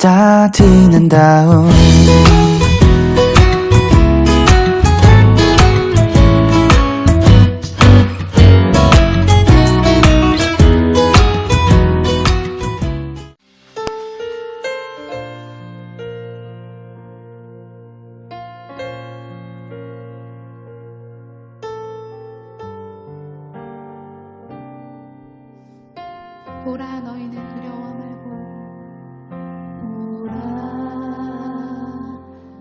다 티는 다음 보라 너희는 두려워 말고 보라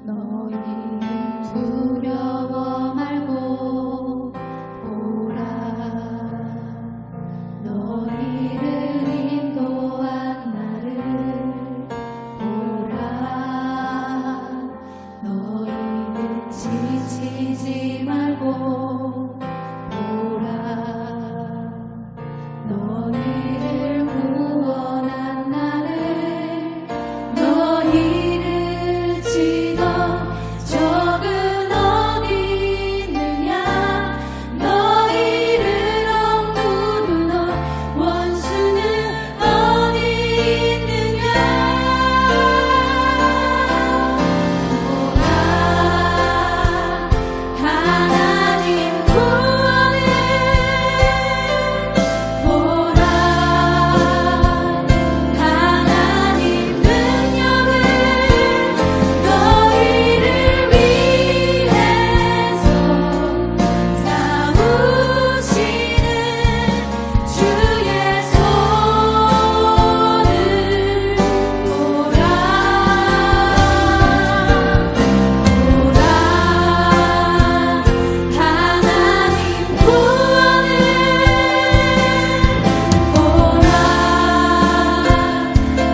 너희는 두려워 말고 보라 너희를 인도한 나를 보라 너희는 지치지 말고 보라 너희를 구원한 나를 너희를 치던 적은 어디 있느냐 너희를 억누르던 원수는 어디 있느냐 보라 하나님 구원을 보라 하나님 능력을 너희를 위해서 싸우시는 주의 손을 보라 보라 하나님 구원을 보라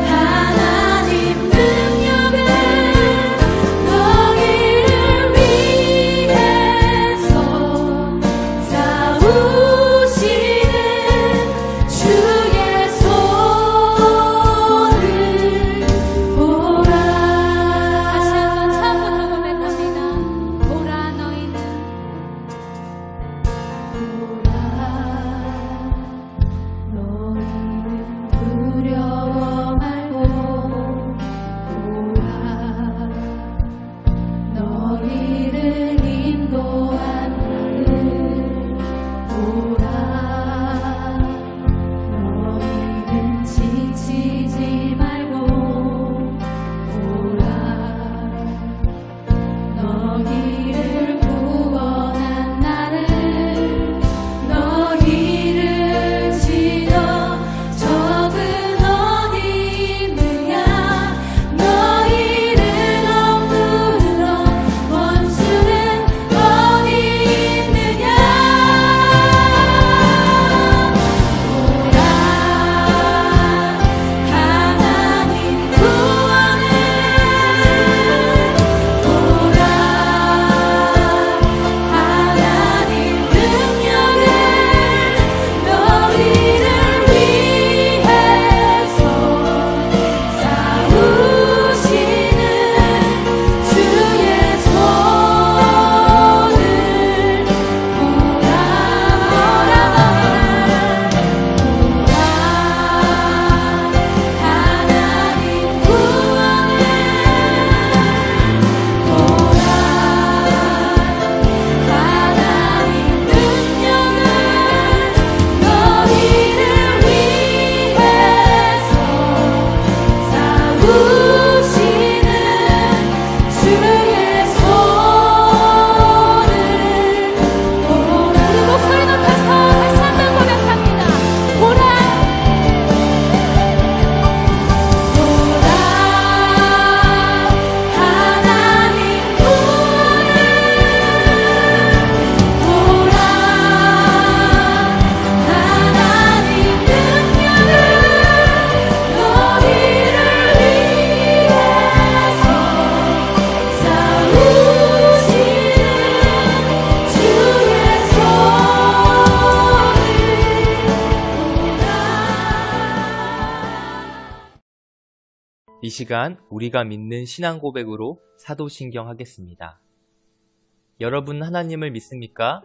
하나님 능력을 너희를 위해서 싸우시는 주의 손을 보라 다시 한번 처음부터 고백합니다. 보라 너희는 보라 너희는 두려워 말고 보라 너희를 인도한 나를 보라 너희는 지치지 말고 보라 너희를 구원한 나를 너희를 치던 적은 어디 있느냐 너희를 억누르던 원수는 어디 있느냐 보라 하나님 구원을 보라 하나님 능력을 너희를 위해서 싸우시는 주의 손을 보라 하나님 구원을 보라 하나님 능력을 너희를 위해서 싸우시는 주의 손을 보라 우리 목소리 높여서 다시 한번 고백합니다. 보라 보라 하나님 구원을 보라 하나님 능력을 너희를 위해서 싸우시는 주의 이 시간 우리가 믿는 신앙 고백으로 사도신경 하겠습니다. 여러분 하나님을 믿습니까?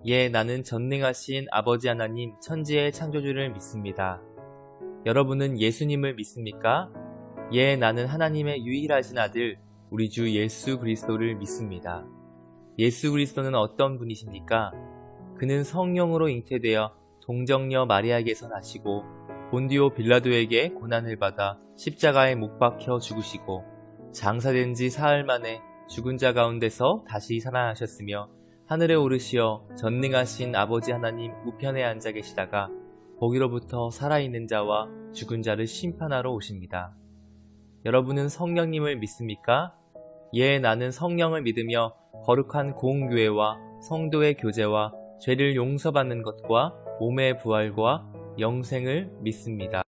예, 나는 전능하신 아버지 하나님 천지의 창조주를 믿습니다. 여러분은 예수님을 믿습니까? 나는 하나님의 유일하신 아들 우리 주 예수 그리스도를 믿습니다. 예수 그리스도는 어떤 분이십니까? 그는 성령으로 잉태되어 동정녀 마리아에게서 나시고 본디오 빌라도에게 고난을 받아 십자가에 못 박혀 죽으시고 장사된 지 사흘 만에 죽은 자 가운데서 다시 살아나셨으며 하늘에 오르시어 전능하신 아버지 하나님 우편에 앉아 계시다가 거기로부터 살아있는 자와 죽은 자를 심판하러 오십니다. 여러분은 성령님을 믿습니까? 나는 성령을 믿으며 거룩한 공교회와 성도의 교제와 죄를 용서받는 것과 몸의 부활과 영생을 믿습니다.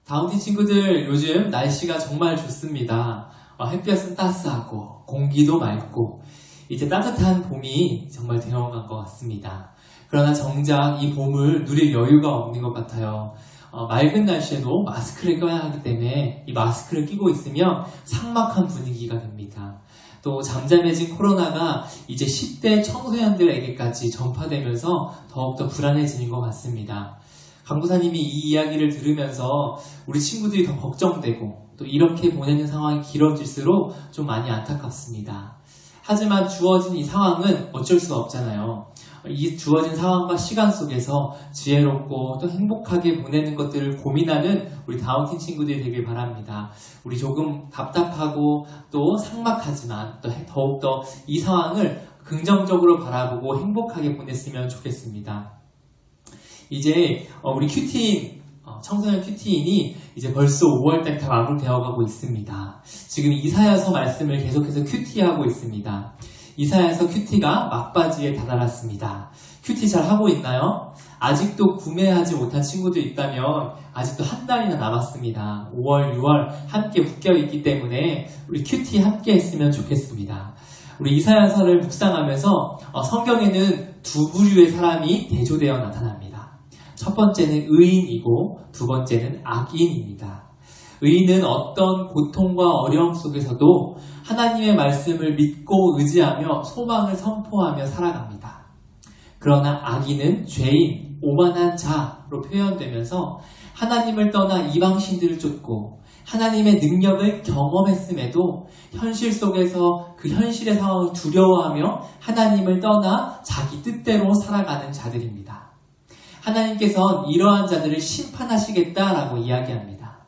다운팀 친구들, 요즘 날씨가 정말 좋습니다. 햇볕은 따스하고 공기도 맑고 이제 따뜻한 봄이 정말 되어간 것 같습니다. 그러나 정작 이 봄을 누릴 여유가 없는 것 같아요. 맑은 날씨에도 마스크를 껴야 하기 때문에 이 마스크를 끼고 있으면 삭막한 분위기가 됩니다. 또 잠잠해진 코로나가 이제 10대 청소년들에게까지 전파되면서 더욱더 불안해지는 것 같습니다. 강도사님이 이 이야기를 들으면서 우리 친구들이 더 걱정되고 또 이렇게 보내는 상황이 길어질수록 좀 많이 안타깝습니다. 하지만 주어진 이 상황은 어쩔 수가 없잖아요. 이 주어진 상황과 시간 속에서 지혜롭고 또 행복하게 보내는 것들을 고민하는 우리 다운팀 친구들이 되길 바랍니다. 우리 조금 답답하고 또 삭막하지만 또 더욱더 이 상황을 긍정적으로 바라보고 행복하게 보냈으면 좋겠습니다. 이제 우리 큐티인, 청소년 큐티인이 이제 벌써 5월달 다 마무리되어 가고 있습니다. 지금 이사야서 말씀을 계속해서 큐티하고 있습니다. 이사야서 큐티가 막바지에 다다랐습니다. 큐티 잘 하고 있나요? 아직도 구매하지 못한 친구들 있다면 아직도 한 달이나 남았습니다. 5월, 6월 함께 묶여있기 때문에 우리 큐티 함께 했으면 좋겠습니다. 우리 이사야서를 묵상하면서 성경에는 두 부류의 사람이 대조되어 나타납니다. 첫 번째는 의인이고 두 번째는 악인입니다. 의인은 어떤 고통과 어려움 속에서도 하나님의 말씀을 믿고 의지하며 소망을 선포하며 살아갑니다. 그러나 악인은 죄인, 오만한 자로 표현되면서 하나님을 떠나 이방신들을 쫓고 하나님의 능력을 경험했음에도 현실 속에서 그 현실의 상황을 두려워하며 하나님을 떠나 자기 뜻대로 살아가는 자들입니다. 하나님께서는 이러한 자들을 심판하시겠다라고 이야기합니다.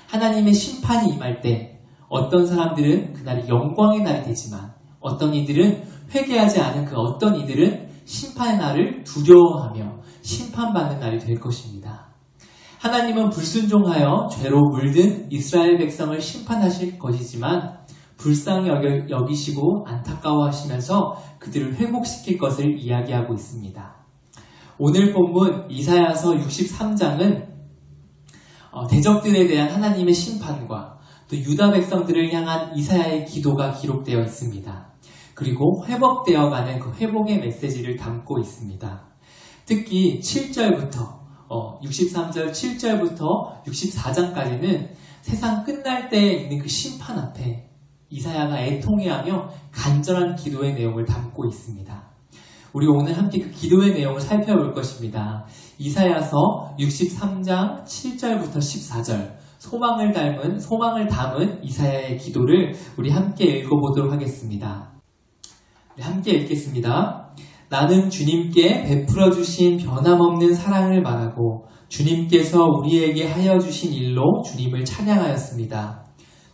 하나님의 심판이 임할 때 어떤 사람들은 그날이 영광의 날이 되지만 어떤 이들은 회개하지 않은 그 어떤 이들은 심판의 날을 두려워하며 심판받는 날이 될 것입니다. 하나님은 불순종하여 죄로 물든 이스라엘 백성을 심판하실 것이지만 불쌍히 여기시고 안타까워하시면서 그들을 회복시킬 것을 이야기하고 있습니다. 오늘 본문 이사야서 63장은 대적들에 대한 하나님의 심판과 또 유다 백성들을 향한 이사야의 기도가 기록되어 있습니다. 그리고 회복되어가는 그 회복의 메시지를 담고 있습니다. 특히 7절부터 63절 7절부터 64장까지는 세상 끝날 때에 있는 그 심판 앞에 이사야가 애통해하며 간절한 기도의 내용을 담고 있습니다. 우리 오늘 함께 그 기도의 내용을 살펴볼 것입니다. 이사야서 63장 7절부터 14절 소망을 담은 이사야의 기도를 우리 함께 읽어보도록 하겠습니다. 함께 읽겠습니다. 나는 주님께 베풀어 주신 변함없는 사랑을 말하고 주님께서 우리에게 하여 주신 일로 주님을 찬양하였습니다.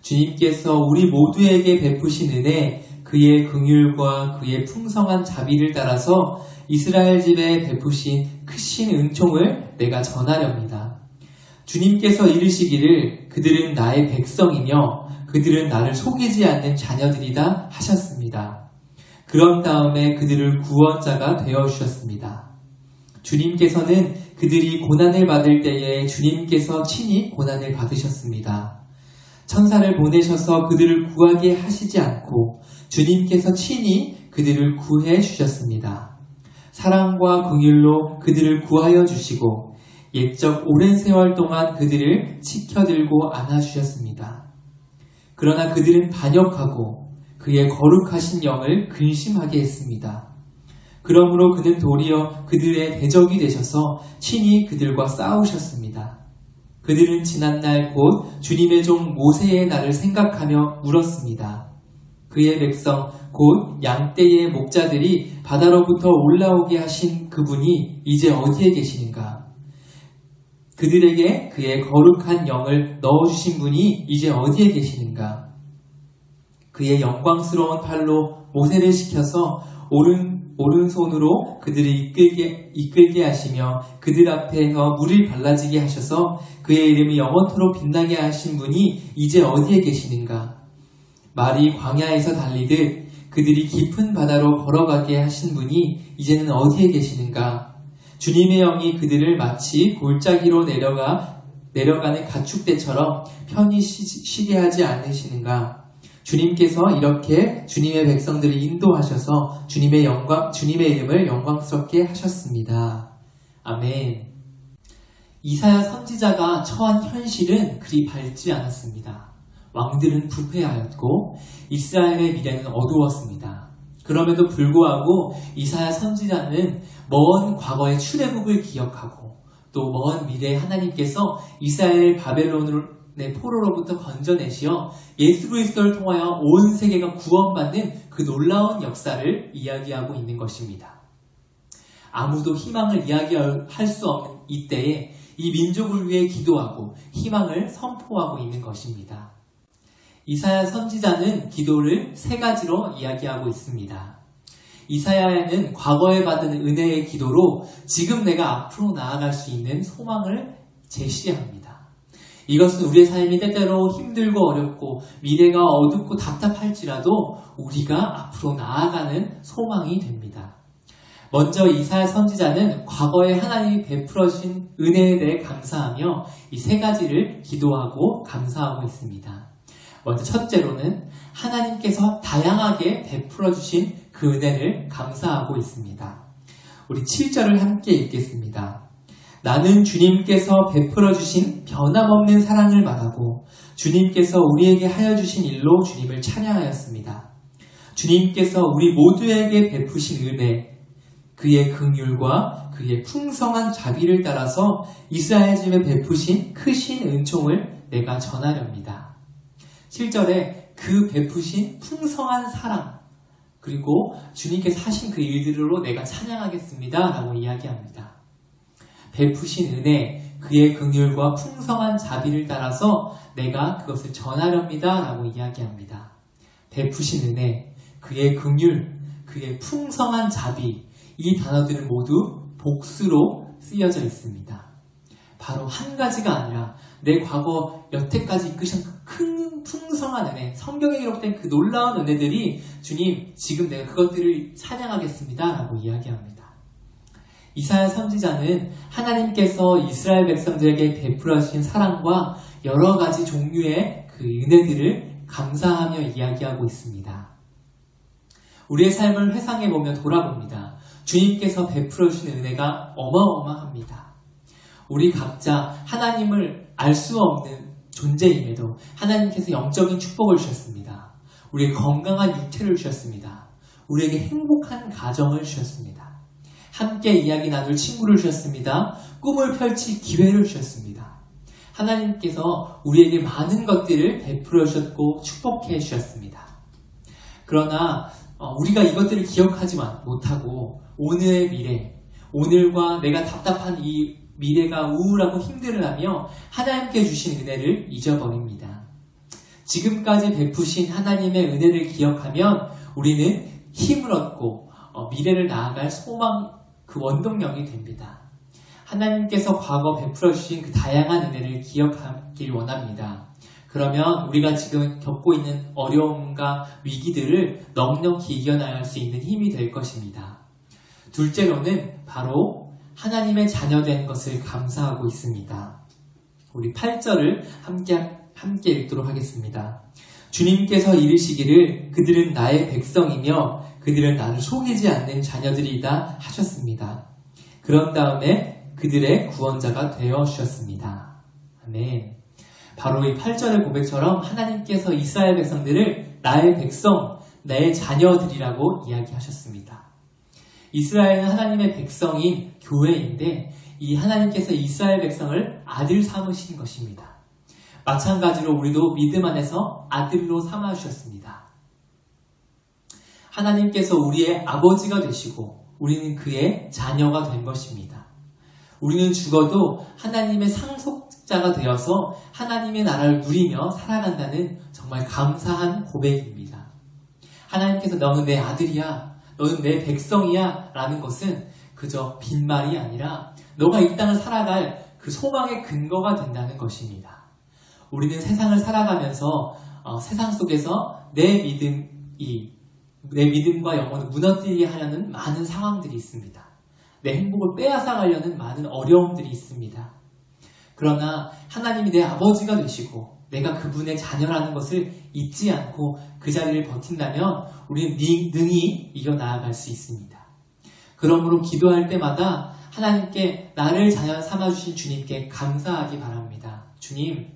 주님께서 우리 모두에게 베푸신 은혜, 그의 긍휼과 그의 풍성한 자비를 따라서 이스라엘 집에 베푸신 크신 은총을 내가 전하렵니다. 주님께서 이르시기를 그들은 나의 백성이며 그들은 나를 속이지 않는 자녀들이다 하셨습니다. 그런 다음에 그들을 구원자가 되어주셨습니다. 주님께서는 그들이 고난을 받을 때에 주님께서 친히 고난을 받으셨습니다. 천사를 보내셔서 그들을 구하게 하시지 않고 주님께서 친히 그들을 구해 주셨습니다. 사랑과 긍휼로 그들을 구하여 주시고 옛적 오랜 세월 동안 그들을 지켜들고 안아주셨습니다. 그러나 그들은 반역하고 그의 거룩하신 영을 근심하게 했습니다. 그러므로 그는 도리어 그들의 대적이 되셔서 친히 그들과 싸우셨습니다. 그들은 지난날 곧 주님의 종 모세의 날을 생각하며 울었습니다. 그의 백성 곧 양떼의 목자들이 바다로부터 올라오게 하신 그분이 이제 어디에 계시는가? 그들에게 그의 거룩한 영을 넣어주신 분이 이제 어디에 계시는가? 그의 영광스러운 팔로 모세를 시켜서 오른손으로 그들을 이끌게 하시며 그들 앞에서 물을 발라지게 하셔서 그의 이름이 영원토록 빛나게 하신 분이 이제 어디에 계시는가? 말이 광야에서 달리듯 그들이 깊은 바다로 걸어가게 하신 분이 이제는 어디에 계시는가? 주님의 영이 그들을 마치 골짜기로 내려가는 가축대처럼 편히 쉬게 하지 않으시는가? 주님께서 이렇게 주님의 백성들을 인도하셔서 주님의 이름을 영광스럽게 하셨습니다. 아멘. 이사야 선지자가 처한 현실은 그리 밝지 않았습니다. 왕들은 부패하였고 이스라엘의 미래는 어두웠습니다. 그럼에도 불구하고 이사야 선지자는 먼 과거의 출애굽을 기억하고 또 먼 미래에 하나님께서 이스라엘을 바벨론의 포로로부터 건져내시어 예수 그리스도를 통하여 온 세계가 구원받는 그 놀라운 역사를 이야기하고 있는 것입니다. 아무도 희망을 이야기할 수 없는 이때에 이 민족을 위해 기도하고 희망을 선포하고 있는 것입니다. 이사야 선지자는 기도를 세 가지로 이야기하고 있습니다. 이사야는 과거에 받은 은혜의 기도로 지금 내가 앞으로 나아갈 수 있는 소망을 제시합니다. 이것은 우리의 삶이 때때로 힘들고 어렵고 미래가 어둡고 답답할지라도 우리가 앞으로 나아가는 소망이 됩니다. 먼저 이사야 선지자는 과거에 하나님이 베풀어 주신 은혜에 대해 감사하며 이 세 가지를 기도하고 감사하고 있습니다. 먼저 첫째로는 하나님께서 다양하게 베풀어 주신 그 은혜를 감사하고 있습니다. 우리 7절을 함께 읽겠습니다. 나는 주님께서 베풀어 주신 변함없는 사랑을 말하고 주님께서 우리에게 하여 주신 일로 주님을 찬양하였습니다. 주님께서 우리 모두에게 베푸신 은혜, 그의 긍휼과 그의 풍성한 자비를 따라서 이스라엘 집에 베푸신 크신 은총을 내가 전하렵니다. 7절에 그 베푸신 풍성한 사랑, 그리고 주님께서 하신 그 일들로 내가 찬양하겠습니다 라고 이야기합니다. 베푸신 은혜, 그의 긍휼과 풍성한 자비를 따라서 내가 그것을 전하렵니다 라고 이야기합니다. 베푸신 은혜, 그의 긍휼, 그의 풍성한 자비, 이 단어들은 모두 복수로 쓰여져 있습니다. 바로 한 가지가 아니라 내 과거 여태까지 이끄신 큰 풍성한 은혜, 성경에 기록된 그 놀라운 은혜들이 주님 지금 내가 그것들을 찬양하겠습니다 라고 이야기합니다. 이사야 선지자는 하나님께서 이스라엘 백성들에게 베풀어 주신 사랑과 여러 가지 종류의 그 은혜들을 감사하며 이야기하고 있습니다. 우리의 삶을 회상해보며 돌아봅니다. 주님께서 베풀어 주신 은혜가 어마어마합니다. 우리 각자 하나님을 알 수 없는 존재임에도 하나님께서 영적인 축복을 주셨습니다. 우리에게 건강한 육체를 주셨습니다. 우리에게 행복한 가정을 주셨습니다. 함께 이야기 나눌 친구를 주셨습니다. 꿈을 펼칠 기회를 주셨습니다. 하나님께서 우리에게 많은 것들을 베풀어 주셨고 축복해 주셨습니다. 그러나 우리가 이것들을 기억하지 못하고 오늘의 미래, 오늘과 내가 답답한 이 미래가 우울하고 힘들어하며 하나님께 주신 은혜를 잊어버립니다. 지금까지 베푸신 하나님의 은혜를 기억하면 우리는 힘을 얻고 미래를 나아갈 소망, 그 원동력이 됩니다. 하나님께서 과거 베풀어 주신 그 다양한 은혜를 기억하길 원합니다. 그러면 우리가 지금 겪고 있는 어려움과 위기들을 넉넉히 이겨나갈 수 있는 힘이 될 것입니다. 둘째로는 바로 하나님의 자녀된 것을 감사하고 있습니다. 우리 8절을 함께 읽도록 하겠습니다. 주님께서 이르시기를 그들은 나의 백성이며 그들은 나를 속이지 않는 자녀들이다 하셨습니다. 그런 다음에 그들의 구원자가 되어 주셨습니다. 아멘. 바로 이 8절의 고백처럼 하나님께서 이스라엘 백성들을 나의 백성, 나의 자녀들이라고 이야기하셨습니다. 이스라엘은 하나님의 백성인 교회인데 이 하나님께서 이스라엘 백성을 아들 삼으신 것입니다. 마찬가지로 우리도 믿음 안에서 아들로 삼아주셨습니다. 하나님께서 우리의 아버지가 되시고 우리는 그의 자녀가 된 것입니다. 우리는 죽어도 하나님의 상속자가 되어서 하나님의 나라를 누리며 살아간다는 정말 감사한 고백입니다. 하나님께서 너는 내 아들이야, 너는 내 백성이야 라는 것은 그저 빈말이 아니라 너가 이 땅을 살아갈 그 소망의 근거가 된다는 것입니다. 우리는 세상을 살아가면서 세상 속에서 내 믿음과 영혼을 무너뜨리게 하려는 많은 상황들이 있습니다. 내 행복을 빼앗아가려는 많은 어려움들이 있습니다. 그러나 하나님이 내 아버지가 되시고 내가 그분의 자녀라는 것을 잊지 않고 그 자리를 버틴다면 우리는 능히 이겨나아갈 수 있습니다. 그러므로 기도할 때마다 하나님께 나를 자녀 삼아주신 주님께 감사하기 바랍니다. 주님,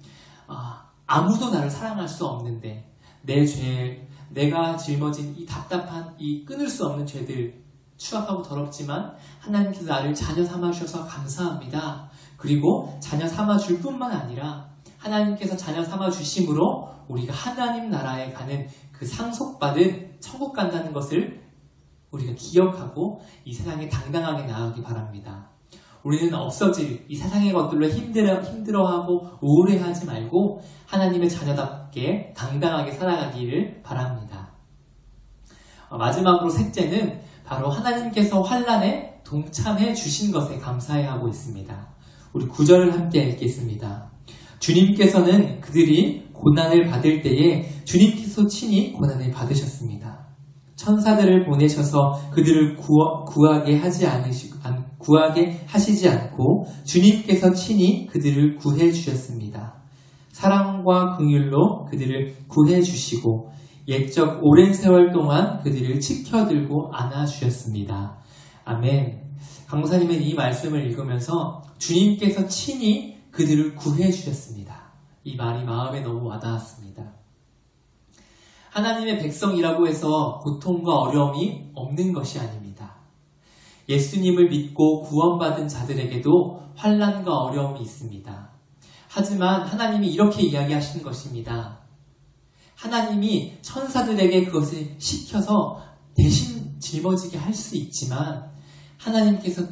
아무도 나를 사랑할 수 없는데 내 죄, 내가 짊어진 이 답답한 이 끊을 수 없는 죄들 추악하고 더럽지만 하나님께서 나를 자녀 삼아주셔서 감사합니다. 그리고 자녀 삼아줄 뿐만 아니라 하나님께서 자녀 삼아주심으로 우리가 하나님 나라에 가는 그 상속받은 천국 간다는 것을 우리가 기억하고 이 세상에 당당하게 나아가기 바랍니다. 우리는 없어질 이 세상의 것들로 힘들어하고 우울해하지 말고 하나님의 자녀답게 당당하게 살아가기를 바랍니다. 마지막으로 셋째는 바로 하나님께서 환난에 동참해 주신 것에 감사해야 하고 있습니다. 우리 9절을 함께 읽겠습니다. 주님께서는 그들이 고난을 받을 때에 주님께서 친히 고난을 받으셨습니다. 천사들을 보내셔서 그들을 구하게 하시지 않고 주님께서 친히 그들을 구해 주셨습니다. 사랑과 긍휼로 그들을 구해 주시고 옛적 오랜 세월 동안 그들을 지켜들고 안아주셨습니다. 아멘. 강목사님은 이 말씀을 읽으면서 주님께서 친히 그들을 구해 주셨습니다. 이 말이 마음에 너무 와닿았습니다. 하나님의 백성이라고 해서 고통과 어려움이 없는 것이 아닙니다. 예수님을 믿고 구원받은 자들에게도 환난과 어려움이 있습니다. 하지만 하나님이 이렇게 이야기하시는 것입니다. 하나님이 천사들에게 그것을 시켜서 대신 짊어지게 할 수 있지만 하나님께서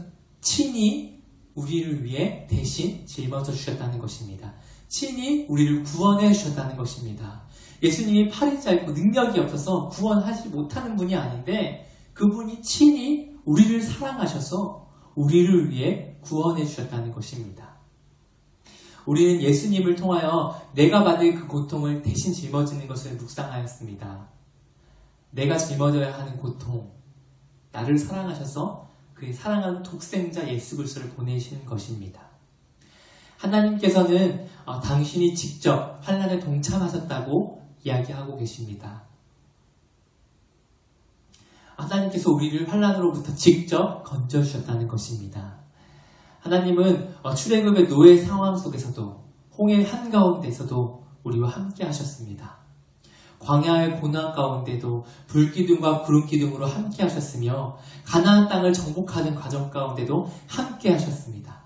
친히 우리를 위해 대신 짊어져 주셨다는 것입니다. 친히 우리를 구원해 주셨다는 것입니다. 예수님이 팔이 짧고 능력이 없어서 구원하지 못하는 분이 아닌데 그분이 친히 우리를 사랑하셔서 우리를 위해 구원해 주셨다는 것입니다. 우리는 예수님을 통하여 내가 받을 그 고통을 대신 짊어지는 것을 묵상하였습니다. 내가 짊어져야 하는 고통, 나를 사랑하셔서 그의 사랑하는 독생자 예수 그리스도를 보내신 것입니다. 하나님께서는 당신이 직접 환난에 동참하셨다고 이야기하고 계십니다. 하나님께서 우리를 환난으로부터 직접 건져주셨다는 것입니다. 하나님은 출애굽의 노예 상황 속에서도 홍해 한가운데서도 우리와 함께 하셨습니다. 광야의 고난 가운데도 불기둥과 구름기둥으로 함께 하셨으며 가나안 땅을 정복하는 과정 가운데도 함께 하셨습니다.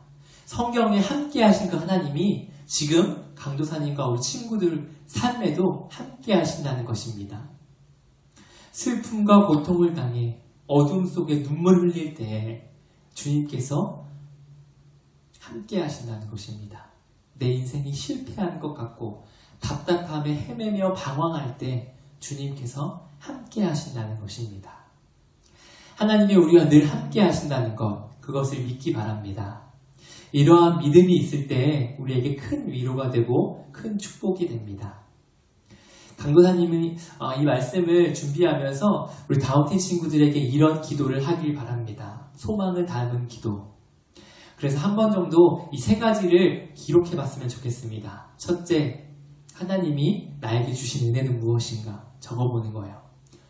성경에 함께 하신 그 하나님이 지금 강도사님과 우리 친구들 삶에도 함께 하신다는 것입니다. 슬픔과 고통을 당해 어둠 속에 눈물 흘릴 때 주님께서 함께 하신다는 것입니다. 내 인생이 실패한 것 같고 답답함에 헤매며 방황할 때 주님께서 함께 하신다는 것입니다. 하나님이 우리와 늘 함께 하신다는 것, 그것을 믿기 바랍니다. 이러한 믿음이 있을 때 우리에게 큰 위로가 되고 큰 축복이 됩니다. 강도사님이 이 말씀을 준비하면서 우리 다운팀 친구들에게 이런 기도를 하길 바랍니다. 소망을 담은 기도. 그래서 한 번 정도 이 세 가지를 기록해 봤으면 좋겠습니다. 첫째, 하나님이 나에게 주신 은혜는 무엇인가 적어보는 거예요.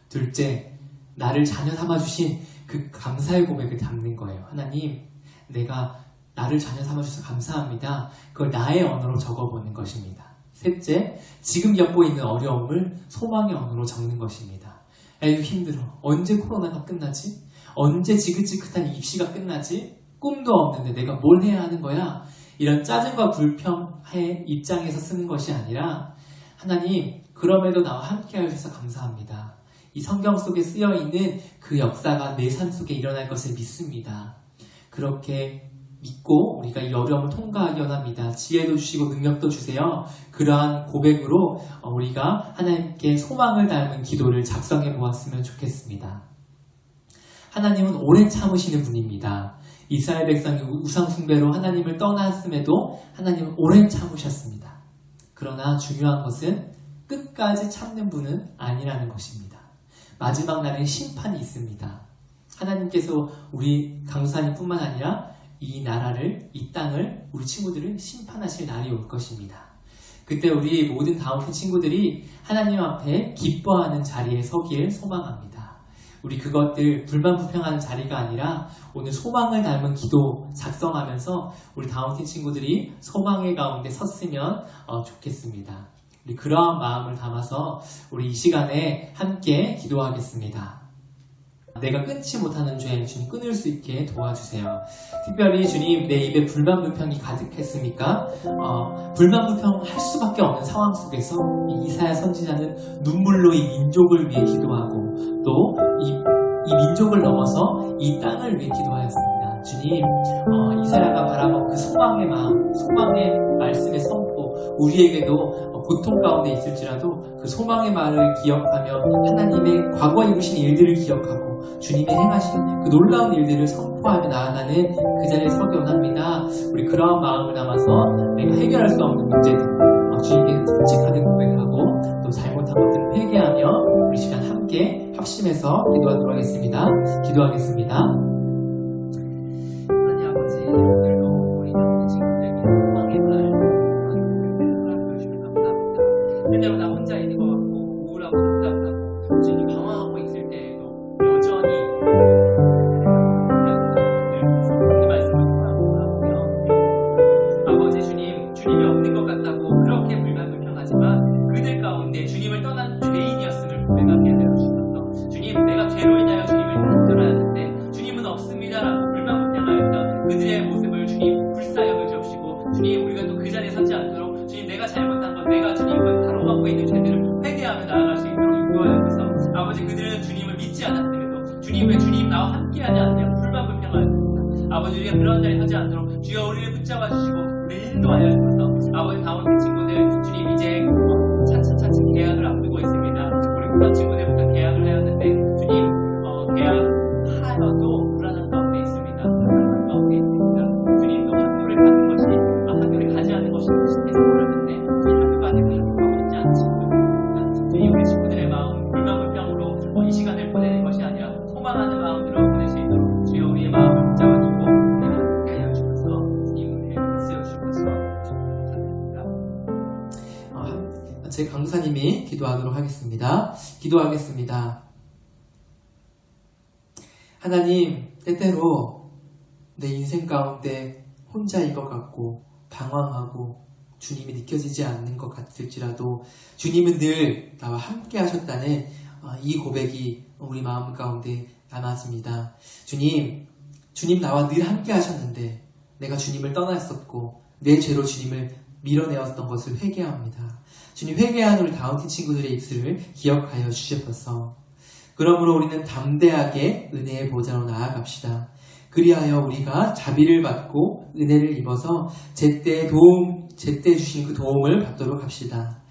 둘째, 나를 자녀 삼아주신 그 감사의 고백을 담는 거예요. 하나님, 내가 나를 자녀 삼아주셔서 감사합니다. 그걸 나의 언어로 적어보는 것입니다. 셋째, 지금 겪고 있는 어려움을 소망의 언어로 적는 것입니다. 에휴 힘들어. 언제 코로나가 끝나지? 언제 지긋지긋한 입시가 끝나지? 꿈도 없는데 내가 뭘 해야 하는 거야? 이런 짜증과 불평의 입장에서 쓰는 것이 아니라 하나님, 그럼에도 나와 함께 하셔서 감사합니다. 이 성경 속에 쓰여있는 그 역사가 내 삶 속에 일어날 것을 믿습니다. 그렇게 믿고 우리가 이 어려움을 통과하기 원합니다. 지혜도 주시고 능력도 주세요. 그러한 고백으로 우리가 하나님께 소망을 닮은 기도를 작성해 보았으면 좋겠습니다. 하나님은 오래 참으시는 분입니다. 이스라엘 백성이 우상 숭배로 하나님을 떠났음에도 하나님은 오래 참으셨습니다. 그러나 중요한 것은 끝까지 참는 분은 아니라는 것입니다. 마지막 날에 심판이 있습니다. 하나님께서 우리 강수사님뿐만 아니라 이 나라를, 이 땅을, 우리 친구들을 심판하실 날이 올 것입니다. 그때 우리 모든 다운팀 친구들이 하나님 앞에 기뻐하는 자리에 서길 소망합니다. 우리 그것들 불만불평하는 자리가 아니라 오늘 소망을 닮은 기도 작성하면서 우리 다운팀 친구들이 소망의 가운데 섰으면 좋겠습니다. 우리 그러한 마음을 담아서 우리 이 시간에 함께 기도하겠습니다. 내가 끊지 못하는 죄, 주님 끊을 수 있게 도와주세요. 특별히 주님, 내 입에 불만불평이 가득했습니까? 불만불평 할 수밖에 없는 상황 속에서 이사야 선지자는 눈물로 이 민족을 위해 기도하고 또 이 민족을 넘어서 이 땅을 위해 기도하였습니다. 주님, 이사야가 바라본 그 소망의 마음, 소망의 말씀의 선포, 우리에게도 고통 가운데 있을지라도 그 소망의 말을 기억하며 하나님의 과거에 이루신 일들을 기억하고 주님의 행하신 그 놀라운 일들을 선포하며 나아가는 그 자리에 서기 원합니다. 우리 그러한 마음을 담아서 내가 해결할 수 없는 문제들 주님께 솔직하게 고백하고 또 잘못한 것들을 회개하며 우리 시간 함께 합심해서 기도하도록 하겠습니다. 기도하겠습니다. 하나님 아버지, 오늘도 우리 친구들에게 소망의 말 보여주시면 감사합니다. 때때로 나 혼자 있는 것 같고 우울하고 답답하고 주님 방황하고 있을 때에도 여전히 그 말씀을 돌아보며 아버지 주님, 주님이 없는 것 같다고 그렇게 불만불평하지만 그들 가운데 주님을 떠난 죄인이었음을 고백하게 하여 주셔서 주님, 내가 죄로 인하여 주님을 떠나야 하는데 주님은 없습니다라고 불만불평하였던 그들의 모습을 주님 불쌍히 여겨주옵시고 주님, 우리가 또 그 자리에 서지 않도록 주님, 내가 잘못한 것, 내가 주님을 바로잡고 있는 죄들을 회개하며 나아갈 수 있도록 인도하여 주셔서 아버지, 그들은 주님을 믿지 않았음에도 주님, 왜 주님 나와 함께하지 않느냐 불만불평하였습니다. 아버지, 우리가 그런 자리에 서지 않도록 주여 우리를 붙잡아 주시고 우리를 인도하여 주셔서 아버지, 다운팀 친구들 주님 이제 차츰차츰 계약을 앞두고 있습니다. 우리 그런 친구들부터 계약을 하였는데 주님, 계약하여도 불안한 가운데 있습니다. 불안한 가운데 있습니다. 주님, 또 학교를 가는 것이 학교를 가지 않는 것이 무슨 몰랐는데 주님, 학교 가는 학교가 있지 않은 친구들입니다. 주님, 우리 친구들의 마음 불만불평으로 이 시간을 보내는 것이 아니라 소망하는 마음으로 보낼 수 있도록 주여 우리의 마음을 붙잡아주고 우리와 함께 하여 주셔서 주님, 우리를 세워주셔서 감사드립니다. 제 강사님이 기도하도록 하겠습니다. 기도하겠습니다. 하나님, 때때로 내 인생 가운데 혼자인 것 같고 방황하고 주님이 느껴지지 않는 것 같을지라도 주님은 늘 나와 함께 하셨다는 이 고백이 우리 마음 가운데 남았습니다. 주님 나와 늘 함께 하셨는데 내가 주님을 떠났었고 내 죄로 주님을 밀어내었던 것을 회개합니다. 주님, 회개하는 우리 다운팀 친구들의 입술을 기억하여 주셔서 그러므로 우리는 담대하게 은혜의 보좌로 나아갑시다. 그리하여 우리가 자비를 받고 은혜를 입어서 제때 주신 그 도움을 받도록 합시다.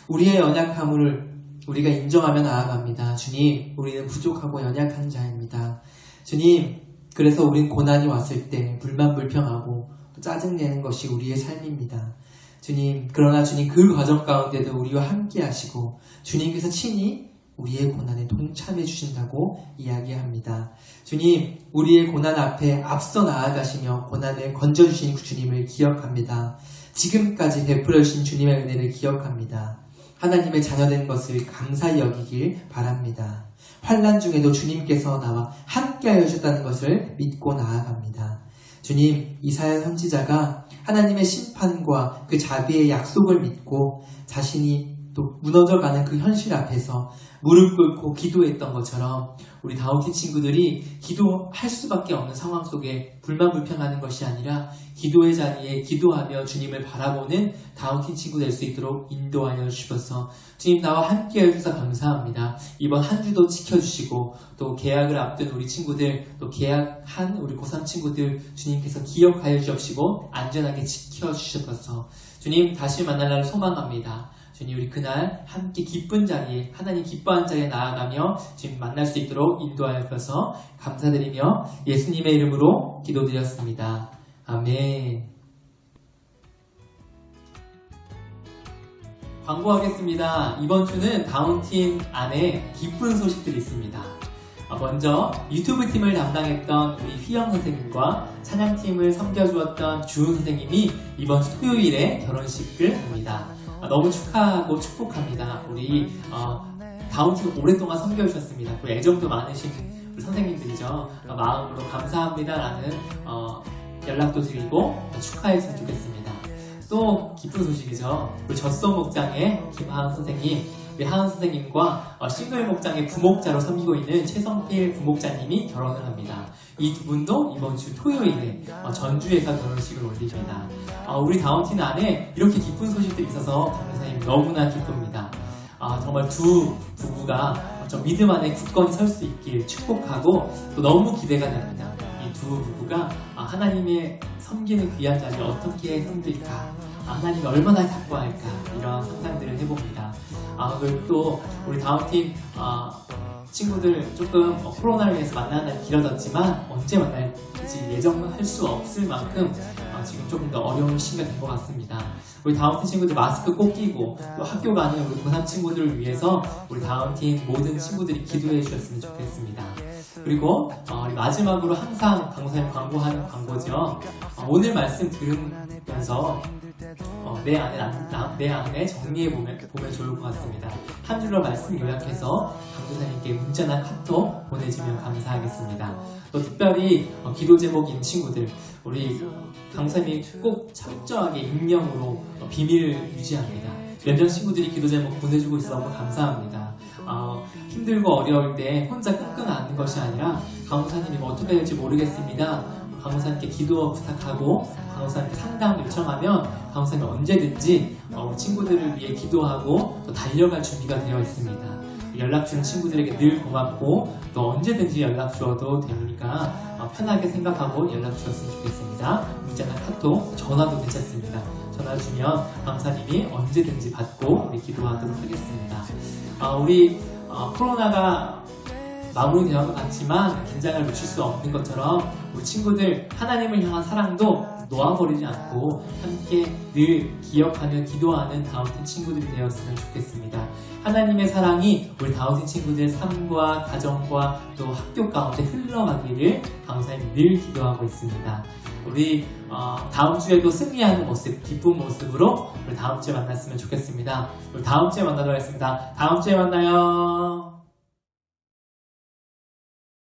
우리의 연약함을 우리가 인정하며 나아갑니다. 주님, 우리는 부족하고 연약한 자입니다. 주님, 그래서 우린 고난이 왔을 때 불만불평하고 짜증내는 것이 우리의 삶입니다. 주님, 그러나 주님 그 과정 가운데도 우리와 함께 하시고 주님께서 친히 우리의 고난에 동참해 주신다고 이야기합니다. 주님, 우리의 고난 앞에 앞서 나아가시며 고난을 건져주신 주님을 기억합니다. 지금까지 베풀어 주신 주님의 은혜를 기억합니다. 하나님의 자녀된 것을 감사히 여기길 바랍니다. 환난 중에도 주님께서 나와 함께하여 주셨다는 것을 믿고 나아갑니다. 주님, 이사야 선지자가 하나님의 심판과 그 자비의 약속을 믿고 자신이 또 무너져가는 그 현실 앞에서 무릎 꿇고 기도했던 것처럼 우리 다운팀 친구들이 기도할 수밖에 없는 상황 속에 불만불평하는 것이 아니라 기도의 자리에 기도하며 주님을 바라보는 다운팀 친구 될 수 있도록 인도하여 주셔서 주님 나와 함께 해주셔서 감사합니다. 이번 한 주도 지켜주시고 또 계약을 앞둔 우리 친구들 또 계약한 우리 고3 친구들 주님께서 기억하여 주시고 안전하게 지켜주셔서 주님 다시 만날 날을 소망합니다. 주님 우리 그날 함께 기쁜 자리에 하나님 기뻐하는 자리에 나아가며 주님 만날 수 있도록 인도하여 주셔서 감사드리며 예수님의 이름으로 기도드렸습니다. 아멘. 광고하겠습니다. 이번 주는 다운팀 안에 기쁜 소식들이 있습니다. 먼저 유튜브 팀을 담당했던 우리 휘영 선생님과 찬양팀을 섬겨주었던 주은 선생님이 이번 주 토요일에 결혼식을 합니다. 너무 축하하고 축복합니다. 우리 다운팀 오랫동안 섬겨주셨습니다. 그리고 애정도 많으신 우리 선생님들이죠. 마음으로 감사합니다라는 연락도 드리고 축하했으면 좋겠습니다. 또 기쁜 소식이죠. 우리 젖소 목장의 김하은 선생님, 우리 하은 선생님과 싱글 목장의 부목자로 섬기고 있는 최성필 부목자님이 결혼을 합니다. 이 두 분도 이번 주 토요일에 전주에서 결혼식을 올립니다. 우리 다운팀 안에 이렇게 기쁜 소식들이 있어서 강사님 너무나 기쁩니다. 정말 두 부부가 믿음 안에 굳건히 설 수 있길 축복하고 또 너무 기대가 됩니다. 이 두 부부가 하나님의 섬기는 귀한 자리를 어떻게 섬길까, 하나님이 얼마나 기뻐할까 이런 상상들을 해봅니다. 그리고 또 우리 다운팀 친구들 조금 코로나로 인해서 만나는 날이 길어졌지만 언제 만날지 예정할 수 없을 만큼 지금 조금 더 어려운 시기가 된 것 같습니다. 우리 다운팀 친구들 마스크 꼭 끼고 또 학교 가는 우리 고3 친구들을 위해서 우리 다운팀 모든 친구들이 기도해 주셨으면 좋겠습니다. 그리고 우리 마지막으로 항상 강사님 광고하는 광고죠. 오늘 말씀 들으면서 내 안에 정리해보면 좋을 것 같습니다. 한 줄로 말씀 요약해서 강도사님께 문자나 카톡 보내주면 감사하겠습니다. 또 특별히 기도 제목인 친구들, 우리 강사님이 꼭 철저하게 익명으로 비밀을 유지합니다. 몇몇 친구들이 기도 제목 보내주고 있어서 너무 감사합니다. 힘들고 어려울 때 혼자 끙끙 앓는 것이 아니라 강사님이 어떻게 될지 모르겠습니다. 강사님께 기도 부탁하고 강사님께 상담 요청하면 강사님이 언제든지 친구들을 위해 기도하고 또 달려갈 준비가 되어 있습니다. 연락 주는 친구들에게 늘 고맙고 또 언제든지 연락 주어도 되니까 편하게 생각하고 연락 주셨으면 좋겠습니다. 문자나 카톡, 전화도 괜찮습니다. 전화 주면 강사님이 언제든지 받고 우리 기도하도록 하겠습니다. 우리 코로나가 마무리되는 것 같지만 긴장을 놓칠 수 없는 것처럼 우리 친구들 하나님을 향한 사랑도 놓아버리지 않고 함께 늘 기억하며 기도하는 다운팀 친구들이 되었으면 좋겠습니다. 하나님의 사랑이 우리 다운팀 친구들의 삶과 가정과 또 학교 가운데 흘러가기를 강사님 늘 기도하고 있습니다. 우리 다음 주에도 승리하는 모습, 기쁜 모습으로 우리 다음 주에 만났으면 좋겠습니다. 우리 다음 주에 만나도록 하겠습니다. 다음 주에 만나요.